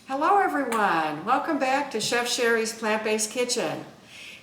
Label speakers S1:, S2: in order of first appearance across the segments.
S1: Hello everyone, welcome back to Chef Sherry's Plant-Based Kitchen.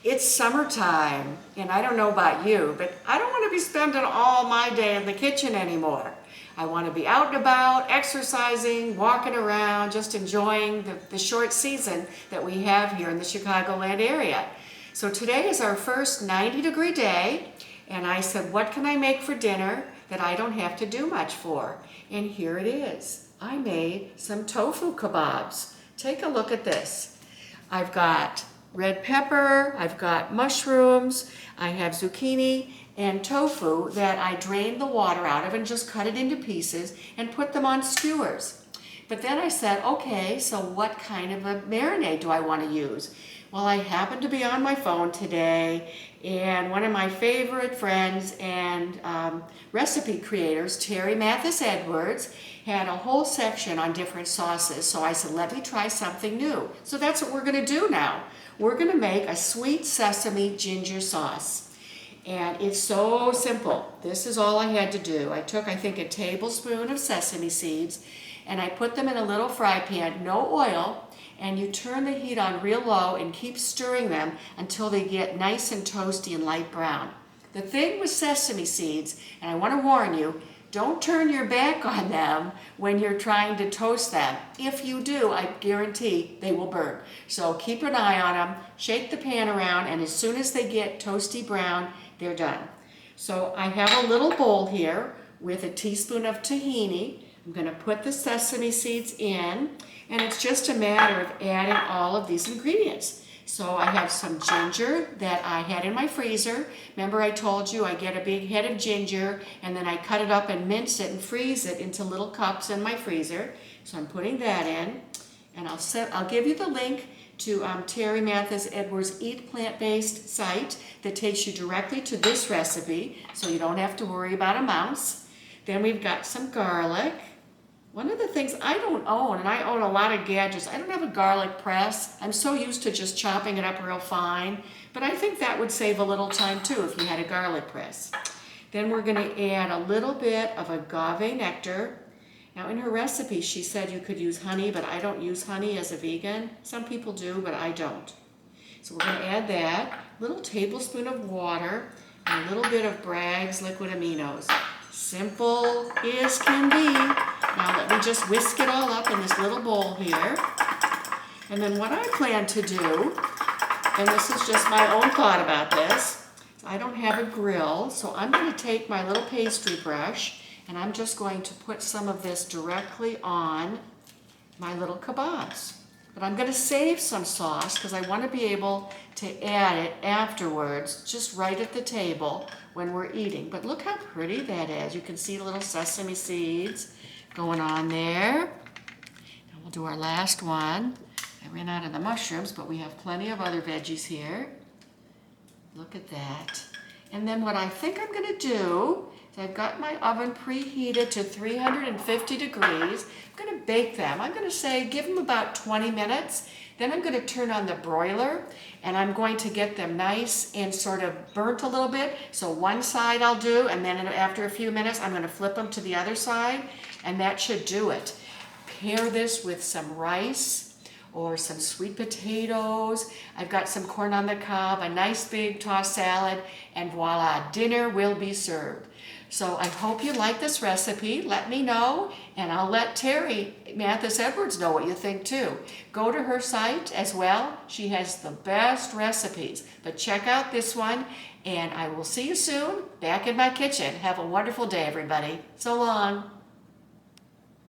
S1: It's summertime, and I don't know about you, but I don't want to be spending all my day in the kitchen anymore. I want to be out and about, exercising, walking around, just enjoying the short season that we have here in the Chicagoland area. So today is our first 90-degree day, and I said, what can I make for dinner that I don't have to do much for? And here it is. I made some tofu kabobs. Take a look at this. I've got red pepper, I've got mushrooms, I have zucchini and tofu that I drained the water out of and just cut it into pieces and put them on skewers. But then I said, okay, so what kind of a marinade do I want to use? Well, I happened to be on my phone today, and one of my favorite friends and recipe creators, Terri Edwards, had a whole section on different sauces. So I said, let me try something new. So that's what we're going to do now. We're going to make a sweet sesame ginger sauce. And it's so simple. This is all I had to do. I took, I think, a tablespoon of sesame seeds, and I put them in a little fry pan, no oil, and you turn the heat on real low and keep stirring them until they get nice and toasty and light brown. The thing with sesame seeds, and I want to warn you, don't turn your back on them when you're trying to toast them. If you do, I guarantee they will burn. So keep an eye on them, shake the pan around, and as soon as they get toasty brown, they're done. So I have a little bowl here with a teaspoon of tahini. I'm going to put the sesame seeds in, and it's just a matter of adding all of these ingredients. So I have some ginger that I had in my freezer. Remember I told you I get a big head of ginger, and then I cut it up and mince it and freeze it into little cups in my freezer. So I'm putting that in, and I'll give you the link to Terri Edwards' Eat Plant-Based site that takes you directly to this recipe, so you don't have to worry about amounts. Then we've got some garlic. One of the things I don't own, and I own a lot of gadgets, I don't have a garlic press. I'm so used to just chopping it up real fine, but I think that would save a little time too if you had a garlic press. Then we're going to add a little bit of agave nectar. Now in her recipe she said you could use honey, but I don't use honey as a vegan. Some people do, but I don't. So we're going to add that, a little tablespoon of water, and a little bit of Bragg's liquid aminos. Simple as can be. Now let me just whisk it all up in this little bowl here. And then what I plan to do, and this is just my own thought about this, I don't have a grill, so I'm going to take my little pastry brush and I'm just going to put some of this directly on my little kabobs. But I'm going to save some sauce because I want to be able to add it afterwards, just right at the table when we're eating. But look how pretty that is. You can see the little sesame seeds going on there. And we'll do our last one. I ran out of the mushrooms, but we have plenty of other veggies here. Look at that. And then what I think I'm going to do is I've got my oven preheated to 350 degrees. I'm going to bake them. I'm going to say give them about 20 minutes. Then I'm going to turn on the broiler, and I'm going to get them nice and sort of burnt a little bit. So one side I'll do, and then after a few minutes I'm going to flip them to the other side, and that should do it. Pair this with some rice or some sweet potatoes. I've got some corn on the cob, a nice big tossed salad, and voila, dinner will be served. So I hope you like this recipe. Let me know, and I'll let Terri Edwards know what you think too. Go to her site as well. She has the best recipes. But check out this one, and I will see you soon back in my kitchen. Have a wonderful day, everybody. So long.